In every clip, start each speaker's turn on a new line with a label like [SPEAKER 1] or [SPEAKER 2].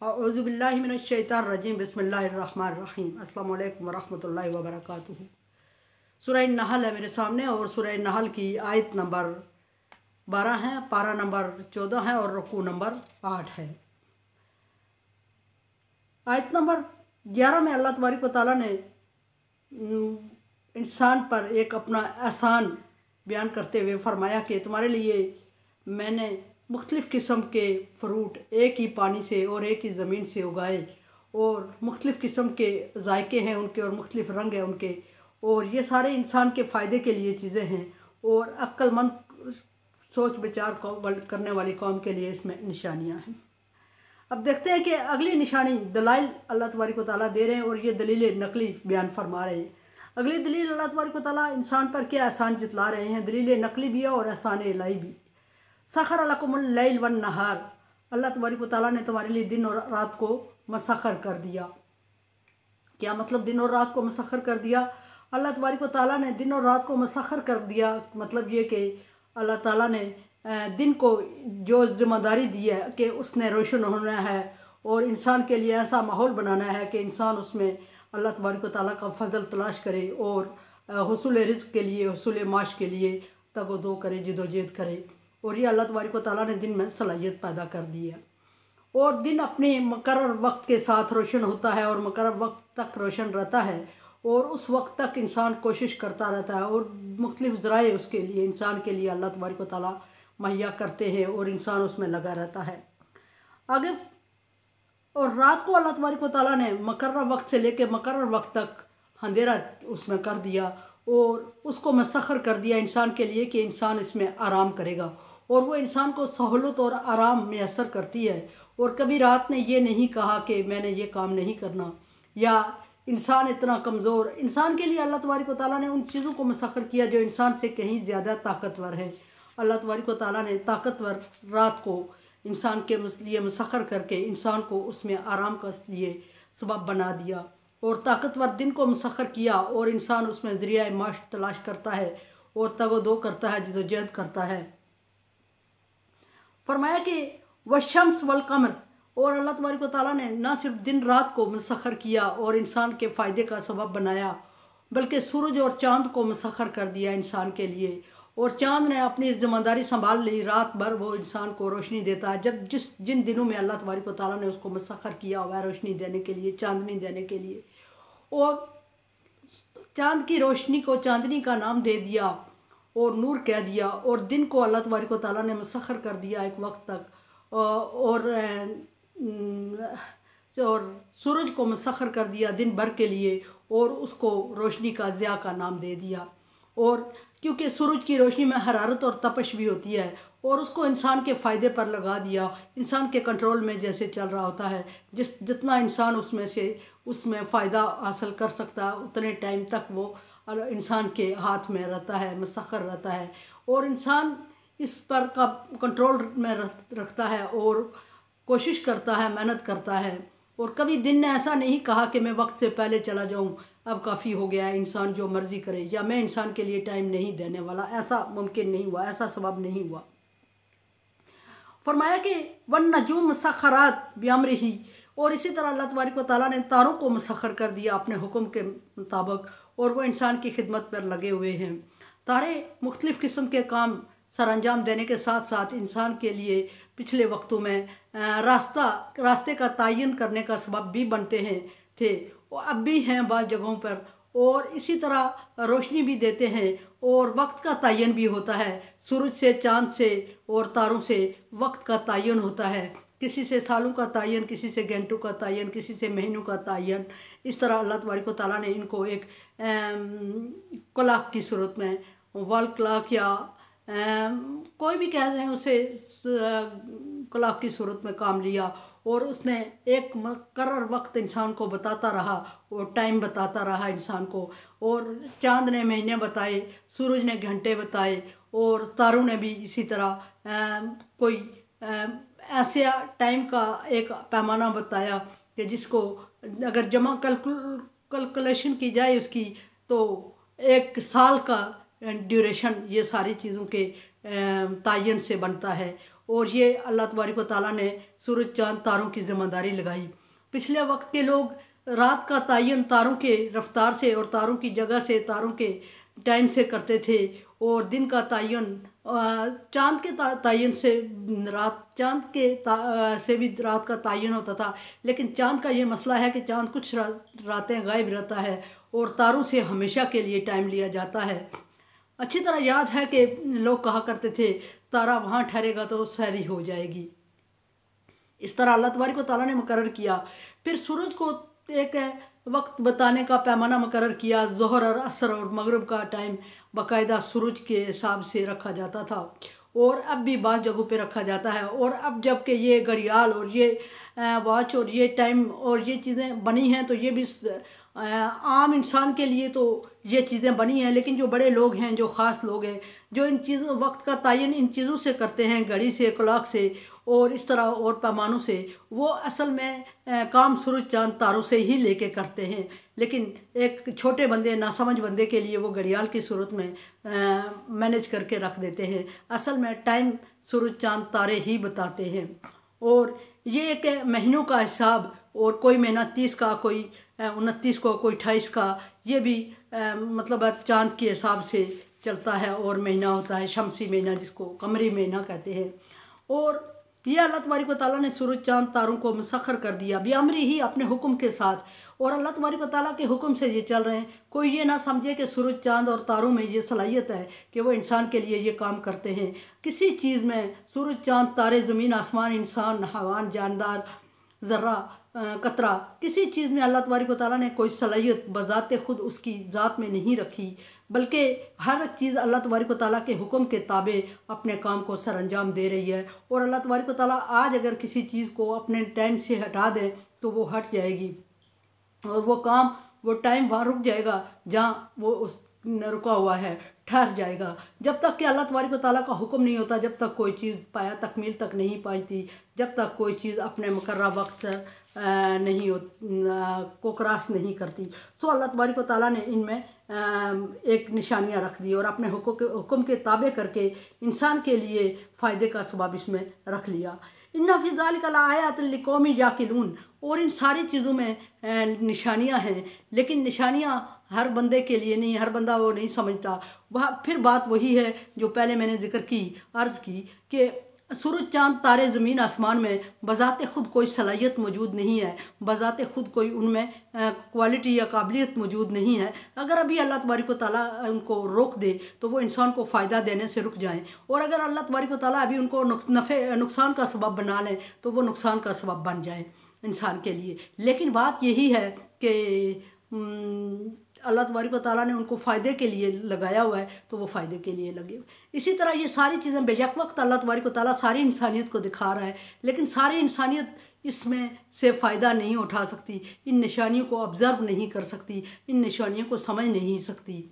[SPEAKER 1] औज़ुबिल्लाहि मिनश्शैतानिर्रजीम बिस्मिल्लाहिर्रहमानिर्रहीम अस्सलामु अलैकुम वरहमतुल्लाहि वबरकातुहू। सूरह नहल है मेरे सामने और सूरह नहल की आयत नंबर 12 है, पारा नंबर 14 है और रुकू नंबर 8 है। आयत नंबर 11 में अल्लाह तबारक व तआला ने इंसान पर एक अपना एहसान बयान करते हुए फरमाया कि तुम्हारे लिए मैंने मुख्तलिफ़ किस्म के फ्रूट एक ही पानी से और एक ही ज़मीन से उगाए और मुख्तलिफ़ किस्म के जायके हैं उनके और मुख्तलिफ़ रंग हैं उनके, और ये सारे इंसान के फ़ायदे के लिए चीज़ें हैं और अक्लमंद सोच विचार करने वाली कौम के लिए इसमें निशानियाँ हैं। अब देखते हैं कि अगली निशानी दलाइल अल्लाह तबारक व तआला दे रहे हैं और ये दलील नकली बयान फरमा रहे हैं। अगली दलील अल्लाह तबारक व तआला इंसान पर क्या एहसान जितला रहे हैं, दलील नकली भी है और एहसान इलाही भी। सखर लकुमुल लैल वन नहार, अल्लाह तबारक व तआला ने तुम्हारे लिए दिन और रात को मसखर कर दिया। क्या मतलब दिन और रात को मसखर कर दिया? अल्लाह तबारक व तआला ने दिन और रात को मसखर कर दिया मतलब ये कि अल्लाह ताला ने दिन को जो ज़िम्मेदारी दी है कि उसने रोशन होना है और इंसान के लिए ऐसा माहौल बनाना है कि इंसान उसमें अल्लाह तबारक व तआला का फ़ज़ल तलाश करे और हुसूल रिज़्क़ के लिए, हुसूल माश के लिए तगो-दो करे, जिदोजहद करे। और ये अल्लाह तबारक व तआला ने दिन में सलाहियत पैदा कर दी है और दिन अपने मुकर्रर वक्त के साथ रोशन होता है और मुकर्रर वक्त तक रोशन रहता है और उस वक्त तक इंसान कोशिश करता रहता है और मुख्तलिफ़ ज़राए उसके लिए इंसान के लिए अल्लाह तबारक व तआला मुहैया करते हैं और इंसान उसमें लगा रहता है आगे। और रात को अल्लाह तबारक व तआला ने मुकर्रर वक्त से लेकर मुकर्रर वक्त तक अंधेरा उसमें कर दिया और उसको मसखर कर दिया इंसान के लिए कि इंसान इसमें आराम करेगा और वो इंसान को सहूलत और आराम मैसर करती है। और कभी रात ने ये नहीं कहा कि मैंने ये काम नहीं करना, या इंसान इतना कमज़ोर, इंसान के लिए अल्लाह तबारक व तआला ने उन चीज़ों को मसखर किया जो इंसान से कहीं ज़्यादा ताकतवर है। अल्लाह तबारक व तआला ने ताकतवर रात को इंसान के लिए मसखर करके इंसान को उसमें आराम का लिए सबब बना दिया और ताकतवर दिन को मसखर किया और इंसान उसमें ज़रिया माश तलाश करता है और तगो-दो करता है, जिदोजहद करता है। फरमाया कि वशम्स वल कमर, और अल्लाह तबारक व तआला ने ना सिर्फ दिन रात को मसखर किया और इंसान के फ़ायदे का सबब बनाया बल्कि सूरज और चाँद को मसखर कर दिया इंसान के लिए। और चाँद ने अपनी ज़िम्मेदारी संभाल ली, रात भर वो इंसान को रोशनी देता है। जब जिन दिनों में अल्लाह तबारक व तआला ने उसको मसखर किया हुआ है रोशनी देने के लिए, चाँदनी देने के लिए, और चाँद की रोशनी को चाँदनी का नाम दे दिया और नूर कह दिया, और दिन को अल्लाह तबारक व तआला ने मसखर कर दिया एक वक्त तक, और सूरज को मसखर कर दिया दिन भर के लिए और उसको रोशनी का ज़िया का नाम दे दिया। और क्योंकि सूरज की रोशनी में हरारत और तपश भी होती है और उसको इंसान के फ़ायदे पर लगा दिया, इंसान के कंट्रोल में जैसे चल रहा होता है, जितना इंसान उसमें फ़ायदा हासिल कर सकता है उतने टाइम तक वो इंसान के हाथ में रहता है, मसखर रहता है और इंसान इस पर का कंट्रोल में रखता है और कोशिश करता है, मेहनत करता है। और कभी दिन ने ऐसा नहीं कहा कि मैं वक्त से पहले चला जाऊं, अब काफ़ी हो गया है, इंसान जो मर्ज़ी करे, या मैं इंसान के लिए टाइम नहीं देने वाला, ऐसा मुमकिन नहीं हुआ, ऐसा सबब नहीं हुआ। फरमाया कि वन नजूम मसखरात बिअम्रिही, और इसी तरह अल्लाह तबारक व तआला ने तारों को मसखर कर दिया अपने हुक्म के मुताबिक और वो इंसान की खिदमत पर लगे हुए हैं। तारे मुख्तलिफ़ किस्म के काम सर अंजाम देने के साथ साथ इंसान के लिए पिछले वक्तों में रास्ते का तयन करने का सबब भी बनते हैं थे और अब भी हैं बाज़ जगहों पर, और इसी तरह रोशनी भी देते हैं और वक्त का तयन भी होता है। सूरज से, चाँद से और तारों से वक्त का तयन होता है, किसी से सालों का तयन, किसी से घंटों का तयन, किसी से महीनों का तयन। इस तरह अल्लाह तबारक व तआला ने इनको एक क्लॉक की सूरत में, वॉल क्लॉक या कोई भी कह दें उसे, क्लॉक की सूरत में काम लिया और उसने एक मुकर्रर वक्त इंसान को बताता रहा और टाइम बताता रहा इंसान को, और चाँद ने महीने बताए, सूरज ने घंटे बताए और तारों ने भी इसी तरह कोई ऐसे टाइम का एक पैमाना बताया कि जिसको अगर जमा कैलकुलेशन की जाए उसकी तो एक साल का ड्यूरेशन ये सारी चीज़ों के तयन से बनता है। और ये अल्लाह तबारक व तआला ने सूरज चाँद तारों की ज़िम्मेदारी लगाई। पिछले वक्त के लोग रात का तयन तारों के रफ्तार से और तारों की जगह से, तारों के टाइम से करते थे, और दिन का तयन चाँद के तयन से, से भी रात का तयन होता था। लेकिन चाँद का ये मसला है कि चाँद कुछ रातें गायब रहता है और तारों से हमेशा के लिए टाइम लिया जाता है। अच्छी तरह याद है कि लोग कहा करते थे तारा वहाँ ठहरेगा तो सहरी हो जाएगी। इस तरह अल्लाह तबारक व तआला ने मुकर्रर किया। फिर सूरज को एक वक्त बताने का पैमाना मुकर्रर किया। ज़ोहर और असर और मगरिब का टाइम बाकायदा सूरज के हिसाब से रखा जाता था, और अब भी बाज़ जगहों पे रखा जाता है। और अब जबकि ये घड़ियाल और ये वॉच और ये टाइम और ये चीज़ें बनी हैं, तो ये भी आम इंसान के लिए तो ये चीज़ें बनी हैं, लेकिन जो बड़े लोग हैं, जो ख़ास लोग हैं, जो इन चीज़ों वक्त का तयन इन चीज़ों से करते हैं, घड़ी से, क्लॉक से और इस तरह और पैमानों से, वो असल में काम सूरज चाँद तारों से ही लेके करते हैं। लेकिन एक छोटे बंदे, नासमझ बंदे के लिए वो घड़ियाल की सूरत में मैनेज करके रख देते हैं। असल में टाइम सूरज चाँद तारे ही बताते हैं। और ये एक महीनों का हिसाब, और कोई महीना 30 का, कोई 29 को, कोई 28 का, ये भी मतलब चाँद के हिसाब से चलता है। और महीना होता है शमसी महीना, जिसको कमरी महीना कहते हैं। और ये अल्लाह तबारक व तआला ने सूरज चाँद तारों को मुसख्खर कर दिया बेअमरी ही, अपने हुक्म के साथ। और अल्लाह तबारक व तआला के हुक्म से ये चल रहे हैं। कोई ये ना समझे कि सूरज चाँद और तारों में ये सलाहियत है कि वो इंसान के लिए ये काम करते हैं। किसी चीज़ में सूरज चाँद तारे, ज़मीन आसमान, इंसान, हैवान, जानदार, ज़र्रा, कतरा, किसी चीज़ में अल्लाह तबारक व तआला ने कोई सलाहियत बज़ाते ख़ुद उसकी ज़ात में नहीं रखी, बल्कि हर चीज़ अल्लाह तबारक व तआला के हुक्म के ताबे अपने काम को सरअंजाम दे रही है। और अल्लाह तबारक व तआला आज अगर किसी चीज़ को अपने टाइम से हटा दें तो वो हट जाएगी, और वो काम, वो टाइम वहाँ रुक जाएगा जहाँ वो उस रुका हुआ है, ठहर जाएगा। जब तक कि अल्लाह तबारक व तआला का हुक्म नहीं होता, जब तक कोई चीज़ पाया तकमील तक नहीं पहुँचती, जब तक कोई चीज़ अपने मुकर्रर वक्त नहीं को क्रॉस नहीं करती। तो अल्लाह तबारक व तआला ने इनमें एक निशानियाँ रख दी और अपने हुक्म के ताबे करके इंसान के लिए फ़ायदे का सबब इसमें रख लिया। इन्ना फ़ी ज़ालिका लआयातिन लिक़ौमिन याक़िलून। और इन सारी चीज़ों में निशानियाँ हैं, लेकिन निशानियाँ हर बंदे के लिए नहीं, हर बंदा वो नहीं समझता। वह फिर बात वही है जो पहले मैंने ज़िक्र की, अर्ज़ की कि सूरज चाँद तारे ज़मीन आसमान में बज़ाते ख़ुद कोई सलाहियत मौजूद नहीं है, बज़ाते ख़ुद कोई उनमें क्वालिटी या काबिलियत मौजूद नहीं है। अगर अभी अल्लाह तबारक व तआला उनको रोक दे तो वो इंसान को फ़ायदा देने से रुक जाएं, और अगर अल्लाह तबारक व तआला अभी उनको नुकसान का सबब बना लें तो वो नुकसान का सबब बन जाए इंसान के लिए। लेकिन बात यही है कि अल्लाह तबारक व तआला ने उनको फ़ायदे के लिए लगाया हुआ है, तो वो फ़ायदे के लिए लगे। इसी तरह ये सारी चीज़ें बेयक वक्त अल्लाह तबारक व तआला सारी इंसानियत को दिखा रहा है, लेकिन सारी इंसानियत इसमें से फ़ायदा नहीं उठा सकती, इन निशानियों को ऑब्ज़र्व नहीं कर सकती, इन निशानियों को समझ नहीं सकती।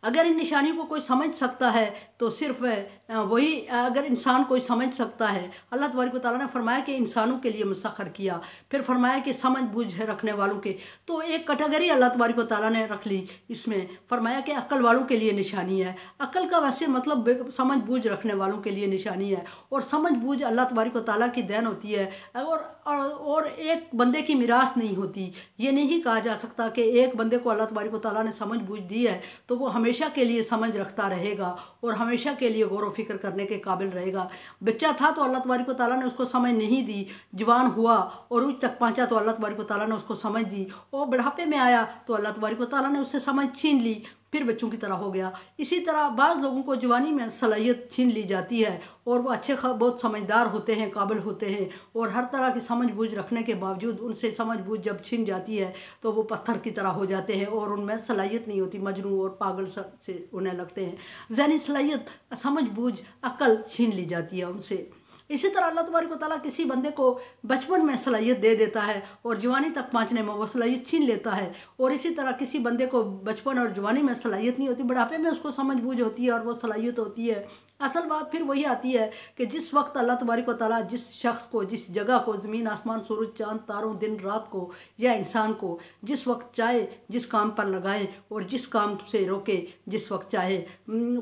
[SPEAKER 1] अगर इन निशानियों को कोई समझ सकता है तो सिर्फ वही, अगर इंसान कोई समझ सकता है, अल्लाह तबारक व तआला ने फरमाया कि इंसानों के लिए मुसख्खर किया, फिर फरमाया कि समझ बूझ है रखने वालों के, तो एक कैटेगरी अल्लाह तबारक व तआला ने रख ली इसमें। फरमाया कि अक्ल वालों के लिए निशानी है। अक्ल का वैसे मतलब समझ बूझ रखने वालों के लिए निशानी है, और समझ बूझ अल्लाह तबारक व तआला की देन होती है, और एक बंदे की मिरास नहीं होती। ये नहीं कहा जा सकता कि एक बंदे को अल्लाह तबारक व तआला ने समझ बूझ दी है तो वो हमेशा के लिए समझ रखता रहेगा और हमेशा के लिए गौर व फिक्र करने के काबिल रहेगा। बच्चा था तो अल्लाह तबारक व तआला ने उसको समझ नहीं दी, जवान हुआ और उच्च तक पहुंचा तो अल्लाह तबारक व तआला ने उसको समझ दी, और बुढ़ापे में आया तो अल्लाह तबारक व तआला ने उससे समझ छीन ली, फिर बच्चों की तरह हो गया। इसी तरह बाज़ लोगों को जवानी में सलाहियत छीन ली जाती है और वो अच्छे बहुत समझदार होते हैं, काबिल होते हैं, और हर तरह की समझ बूझ रखने के बावजूद उनसे समझ बूझ जब छीन जाती है तो वो पत्थर की तरह हो जाते हैं और उनमें सलाहियत नहीं होती, मजनू और पागल से उन्हें लगते हैं। ज़हनी सलाहियत, समझ बूझ, अक्ल छीन ली जाती है उनसे। इसी तरह अल्लाह तबारक व तआला किसी बंदे को बचपन में सलाहियत दे देता है और जवानी तक पहुँचने में वो सलाहियत छीन लेता है, और इसी तरह किसी बंदे को बचपन और जवानी में सलाहियत नहीं होती, बुढ़ापे में उसको समझ बूझ होती है और वो सलाहियत होती है असल बात फिर वही आती है कि जिस वक्त अल्लाह तबारक व तआला जिस शख्स को, जिस जगह को, ज़मीन आसमान, सूरज चाँद तारों, दिन रात को या इंसान को जिस वक्त चाहे जिस काम पर लगाए और जिस काम से रोके जिस वक्त चाहे।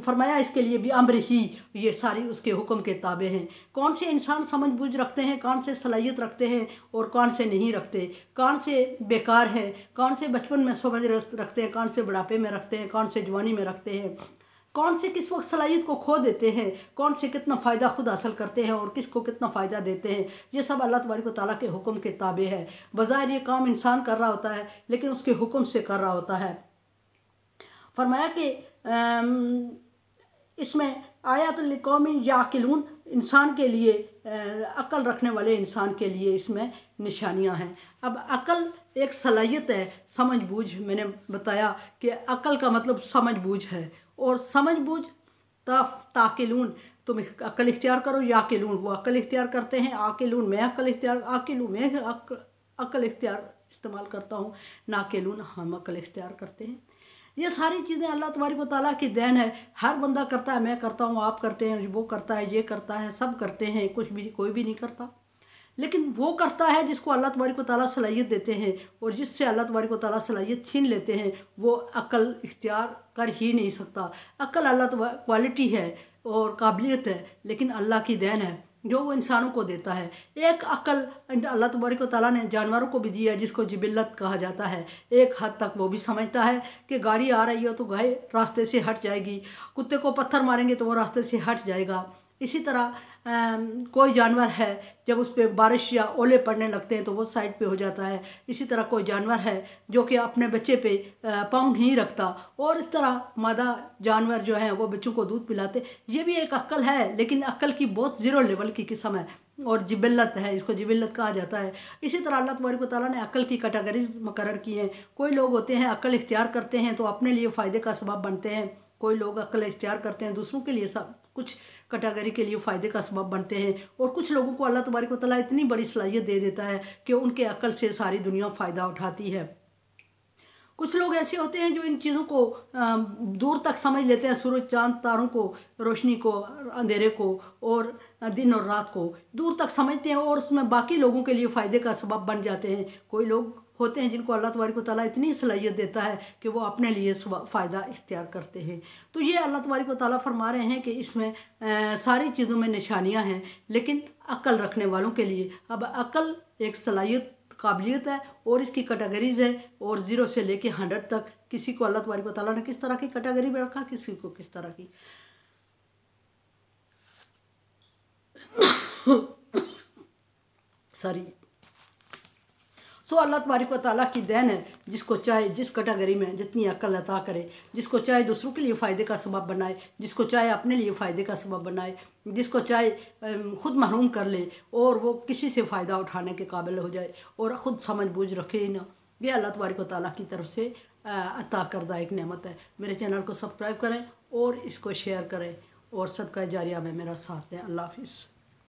[SPEAKER 1] फरमाया इसके लिए भी अम्र ही, ये सारी उसके हुक्म के ताबे हैं। कौन से इंसान समझ बूझ रखते हैं, कौन से सलाहियत रखते हैं और कौन से नहीं रखते, कौन से बेकार हैं, कौन से बचपन में समझ रखते हैं, कौन से बुढ़ापे में रखते हैं, कौन से जवानी में रखते हैं, कौन से किस वक्त सलाहियत को खो देते हैं, कौन से कितना फ़ायदा खुद हासिल करते हैं और किसको कितना फ़ायदा देते हैं, ये सब अल्लाह तबारक व तआला के हुक्म के ताबे है। बज़ाहिर ये काम इंसान कर रहा होता है लेकिन उसके हुक्म से कर रहा होता है। फरमाया कि इसमें आयातुल लिकौमिन याकिलून, इंसान के लिए, अक्ल रखने वाले इंसान के लिए इसमें निशानियां हैं। अब अक्ल एक सलाहियत है, समझ बूझ। मैंने बताया कि अक्ल का मतलब समझ बूझ है और समझ बूझ ताकिलून, तुम अक्ल इख्तियार करो, याकिलून वो अक्ल इख्तियार करते हैं, आकिलून मैं अक्ल इख्तियार, आकिलून मैं अक्ल इख्तियार इस्तेमाल करता हूँ, नाकिलून हम अक्ल इख्तियार करते हैं। ये सारी चीज़ें अल्लाह तबारक व तआला की देन है। हर बंदा करता है, मैं करता हूँ, आप करते हैं, वो करता है, ये करता है, सब करते हैं, कुछ भी कोई भी नहीं करता। लेकिन वो करता है जिसको अल्लाह तबारक व तआला सलाहियत देते हैं, और जिससे अल्लाह तबारक व तआला सलाहियत छीन लेते हैं वो अक्ल इख्तियार कर ही नहीं सकता। अक्ल अल्लाह क्वालिटी है और काबिलियत है, लेकिन अल्लाह की देन है जो वो इंसानों को देता है। एक अक्ल अल्लाह तबारक व तआला ने जानवरों को भी दिया है जिसको जिबिल्लत कहा जाता है। एक हद तक वो भी समझता है कि गाड़ी आ रही हो तो गाय रास्ते से हट जाएगी, कुत्ते को पत्थर मारेंगे तो वो रास्ते से हट जाएगा। इसी तरह कोई जानवर है जब उस पर बारिश या ओले पड़ने लगते हैं तो वो साइड पे हो जाता है। इसी तरह कोई जानवर है जो कि अपने बच्चे पे पाँव नहीं रखता, और इस तरह मादा जानवर जो हैं वो बच्चों को दूध पिलाते। ये भी एक अक्ल है, लेकिन अक्ल की बहुत ज़ीरो लेवल की किस्म है और जिबिल्लत है, इसको जिबिल्लत कहा जाता है। इसी तरह अल्लाह तबारक व तआला ने अक्ल की कैटेगरीज मुकर्रर की हैं। कोई लोग होते हैं अक्ल इख्तियार करते हैं तो अपने लिए फ़ायदे का सबब बनते हैं, कोई लोग अक्ल इख्तियार करते हैं दूसरों के लिए सब कुछ कैटेगरी के लिए फ़ायदे का सबब बनते हैं, और कुछ लोगों को अल्लाह तबारक व तआला इतनी बड़ी सलाहियत दे देता है कि उनके अक्ल से सारी दुनिया फ़ायदा उठाती है। कुछ लोग ऐसे होते हैं जो इन चीज़ों को दूर तक समझ लेते हैं, सूरज चाँद तारों को, रोशनी को, अंधेरे को और दिन और रात को दूर तक समझते हैं और उसमें बाकी लोगों के लिए फ़ायदे का सबब बन जाते हैं। कोई लोग होते हैं जिनको अल्लाह तबारक व तआला इतनी सलाहियत देता है कि वो अपने लिए फ़ायदा इख्तियार करते हैं। तो ये अल्लाह तबारक व तआला फरमा रहे हैं कि इसमें सारी चीज़ों में निशानियाँ हैं, लेकिन अक्ल रखने वालों के लिए। अब अक्ल एक सलाहियत, काबिलियत है और इसकी कैटेगरीज है, और 0 से लेके 100 तक किसी को अल्लाह तबारक व तआला ने किस तरह की कैटेगरी में रखा, किसी को किस तरह की। सॉरी। सो अल्लाह तबारक व तआला की देन है, जिसको चाहे जिस कैटेगरी में जितनी अक्ल अता करे, जिसको चाहे दूसरों के लिए फ़ायदे का सबब बनाए, जिसको चाहे अपने लिए फ़ायदे का सबब बनाए, जिसको चाहे ख़ुद महरूम कर ले और वो किसी से फ़ायदा उठाने के काबिल हो जाए और ख़ुद समझ बूझ रखे ही ना। ये अल्लाह तबारक व तआला की तरफ से अता करदा एक नेमत है। मेरे चैनल को सब्सक्राइब करें और इसको शेयर करें और सदका जारिया में मेरा साथ दें। अल्लाह हाफिज़।